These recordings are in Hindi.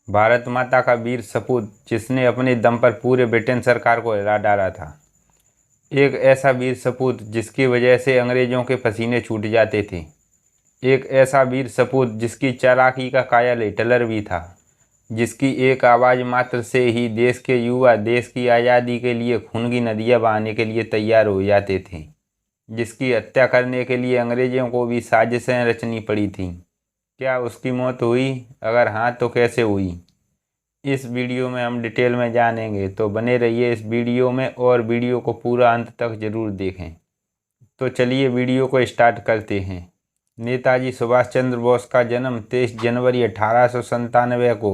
भारत माता का वीर सपूत जिसने अपने दम पर पूरे ब्रिटेन सरकार को हिला डाला था। एक ऐसा वीर सपूत जिसकी वजह से अंग्रेजों के पसीने छूट जाते थे। एक ऐसा वीर सपूत जिसकी चालाकी का कायल हिटलर भी था, जिसकी एक आवाज़ मात्र से ही देश के युवा देश की आज़ादी के लिए खून की नदियाँ बहाने के लिए तैयार हो जाते थे, जिसकी हत्या करने के लिए अंग्रेज़ों को भी साजिशें रचनी पड़ी थीं। क्या उसकी मौत हुई? अगर हाँ तो कैसे हुई? इस वीडियो में हम डिटेल में जानेंगे, तो बने रहिए इस वीडियो में और वीडियो को पूरा अंत तक ज़रूर देखें। तो चलिए वीडियो को स्टार्ट करते हैं। नेताजी सुभाष चंद्र बोस का जन्म 23 जनवरी 1897 को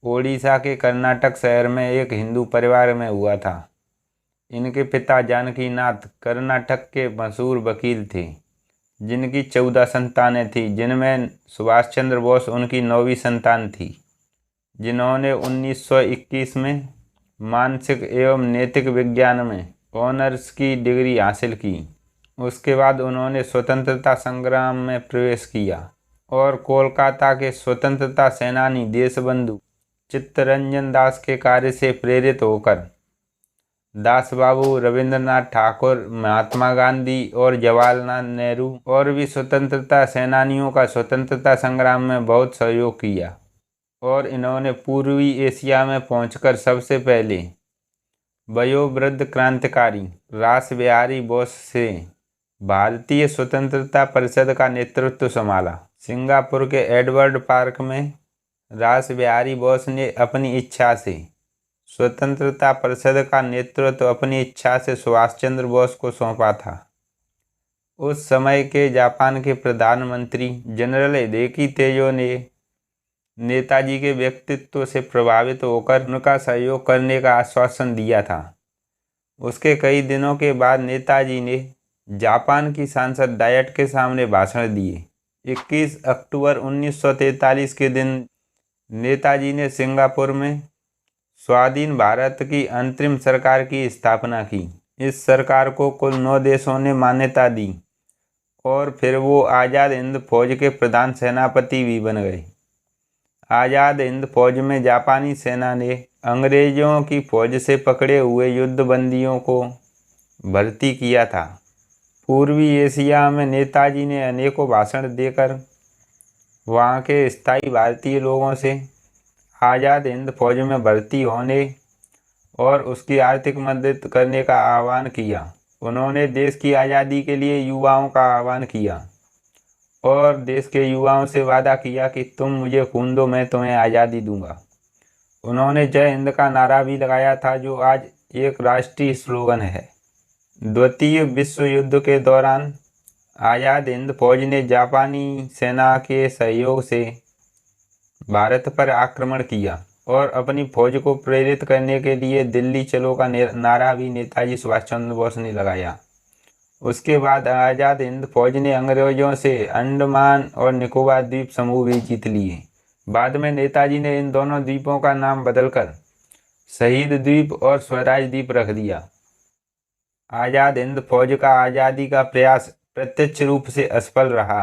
ओडिशा के कर्नाटक शहर में एक हिंदू परिवार में हुआ था। इनके पिता जानकी नाथ कर्नाटक के मशहूर वकील थे, जिनकी 14 संतानें थीं, जिनमें सुभाष चंद्र बोस उनकी 9वीं संतान थी, जिन्होंने 1921 में मानसिक एवं नैतिक विज्ञान में ऑनर्स की डिग्री हासिल की। उसके बाद उन्होंने स्वतंत्रता संग्राम में प्रवेश किया और कोलकाता के स्वतंत्रता सेनानी देशबंधु चित्तरंजन दास के कार्य से प्रेरित होकर दास बाबू, रविंद्रनाथ ठाकुर, महात्मा गांधी और जवाहरलाल नेहरू और भी स्वतंत्रता सेनानियों का स्वतंत्रता संग्राम में बहुत सहयोग किया और इन्होंने पूर्वी एशिया में पहुंचकर सबसे पहले वयोवृद्ध क्रांतिकारी रास बिहारी बोस से भारतीय स्वतंत्रता परिषद का नेतृत्व संभाला। सिंगापुर के एडवर्ड पार्क में रास बिहारी बोस ने अपनी इच्छा से स्वतंत्रता परिषद का नेतृत्व अपनी इच्छा से सुभाष चंद्र बोस को सौंपा था। उस समय के जापान के प्रधानमंत्री जनरल हिदेकी तेजो ने नेताजी के व्यक्तित्व से प्रभावित होकर उनका सहयोग करने का आश्वासन दिया था। उसके कई दिनों के बाद नेताजी ने जापान की सांसद डायट के सामने भाषण दिए। 21 अक्टूबर 1943 के दिन नेताजी ने सिंगापुर में स्वाधीन भारत की अंतरिम सरकार की स्थापना की। इस सरकार को कुल 9 देशों ने मान्यता दी और फिर वो आज़ाद हिंद फौज के प्रधान सेनापति भी बन गए। आज़ाद हिंद फौज में जापानी सेना ने अंग्रेज़ों की फौज से पकड़े हुए युद्धबंदियों को भर्ती किया था। पूर्वी एशिया में नेताजी ने अनेकों भाषण देकर वहाँ के स्थायी भारतीय लोगों से आज़ाद हिंद फौज में भर्ती होने और उसकी आर्थिक मदद करने का आह्वान किया। उन्होंने देश की आज़ादी के लिए युवाओं का आह्वान किया और देश के युवाओं से वादा किया कि तुम मुझे खून दो, मैं तुम्हें आज़ादी दूंगा। उन्होंने जय हिंद का नारा भी लगाया था, जो आज एक राष्ट्रीय स्लोगन है। द्वितीय विश्व युद्ध के दौरान आज़ाद हिंद फौज ने जापानी सेना के सहयोग से भारत पर आक्रमण किया और अपनी फौज को प्रेरित करने के लिए दिल्ली चलो का नारा भी नेताजी सुभाष चंद्र बोस ने लगाया। उसके बाद आज़ाद हिंद फौज ने अंग्रेजों से अंडमान और निकोबार द्वीप समूह भी जीत लिए। बाद में नेताजी ने इन दोनों द्वीपों का नाम बदलकर शहीद द्वीप और स्वराज द्वीप रख दिया। आज़ाद हिंद फौज का आज़ादी का प्रयास प्रत्यक्ष रूप से असफल रहा,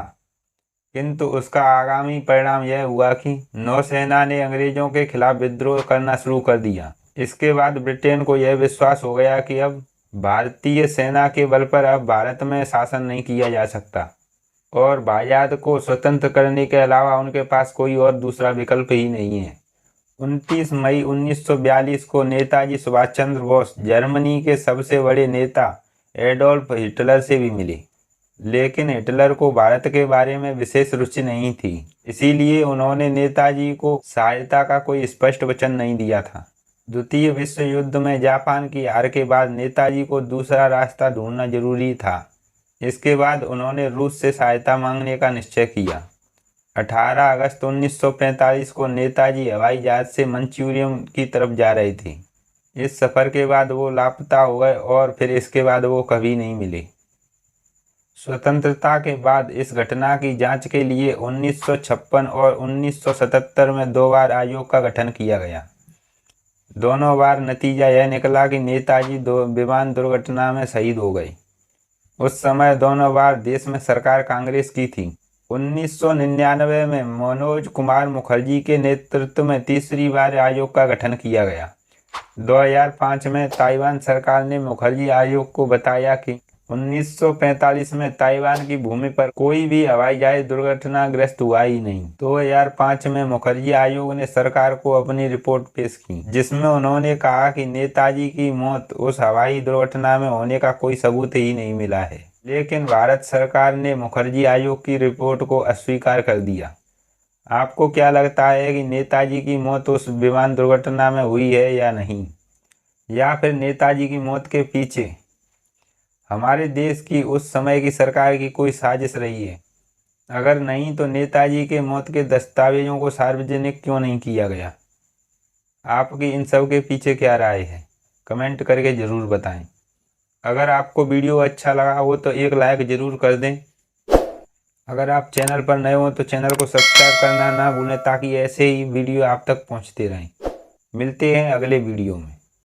किंतु उसका आगामी परिणाम यह हुआ कि नौसेना ने अंग्रेजों के खिलाफ विद्रोह करना शुरू कर दिया। इसके बाद ब्रिटेन को यह विश्वास हो गया कि अब भारतीय सेना के बल पर अब भारत में शासन नहीं किया जा सकता और भारत को स्वतंत्र करने के अलावा उनके पास कोई और दूसरा विकल्प ही नहीं है। 29 मई 1942 को नेताजी सुभाष चंद्र बोस जर्मनी के सबसे बड़े नेता एडोल्फ हिटलर से भी मिले, लेकिन हिटलर को भारत के बारे में विशेष रुचि नहीं थी, इसीलिए उन्होंने नेताजी को सहायता का कोई स्पष्ट वचन नहीं दिया था। द्वितीय विश्व युद्ध में जापान की हार के बाद नेताजी को दूसरा रास्ता ढूंढना जरूरी था। इसके बाद उन्होंने रूस से सहायता मांगने का निश्चय किया। 18 अगस्त 1945 को नेताजी हवाई जहाज से मंचूरियन की तरफ जा रहे थे। इस सफ़र के बाद वो लापता हो गए और फिर इसके बाद वो कभी नहीं मिले। स्वतंत्रता के बाद इस घटना की जांच के लिए 1956 और 1977 में 2 बार आयोग का गठन किया गया। दोनों बार नतीजा यह निकला कि नेताजी विमान दुर्घटना में शहीद हो गए। उस समय दोनों बार देश में सरकार कांग्रेस की थी। 1999 में मनोज कुमार मुखर्जी के नेतृत्व में तीसरी बार आयोग का गठन किया गया। 2005 में ताइवान सरकार ने मुखर्जी आयोग को बताया कि 1945 में ताइवान की भूमि पर कोई भी हवाई जहाज दुर्घटनाग्रस्त हुआ ही नहीं। 2005 में मुखर्जी आयोग ने सरकार को अपनी रिपोर्ट पेश की, जिसमें उन्होंने कहा कि नेताजी की मौत उस हवाई दुर्घटना में होने का कोई सबूत ही नहीं मिला है। लेकिन भारत सरकार ने मुखर्जी आयोग की रिपोर्ट को अस्वीकार कर दिया। आपको क्या लगता है कि नेताजी की मौत उस विमान दुर्घटना में हुई है या नहीं, या फिर नेताजी की मौत के पीछे हमारे देश की उस समय की सरकार की कोई साजिश रही है? अगर नहीं तो नेताजी के मौत के दस्तावेजों को सार्वजनिक क्यों नहीं किया गया? आपकी इन सब के पीछे क्या राय है, कमेंट करके ज़रूर बताएं। अगर आपको वीडियो अच्छा लगा हो तो एक लाइक ज़रूर कर दें। अगर आप चैनल पर नए हो तो चैनल को सब्सक्राइब करना ना भूलें, ताकि ऐसे ही वीडियो आप तक पहुंचते रहें। मिलते हैं अगले वीडियो में।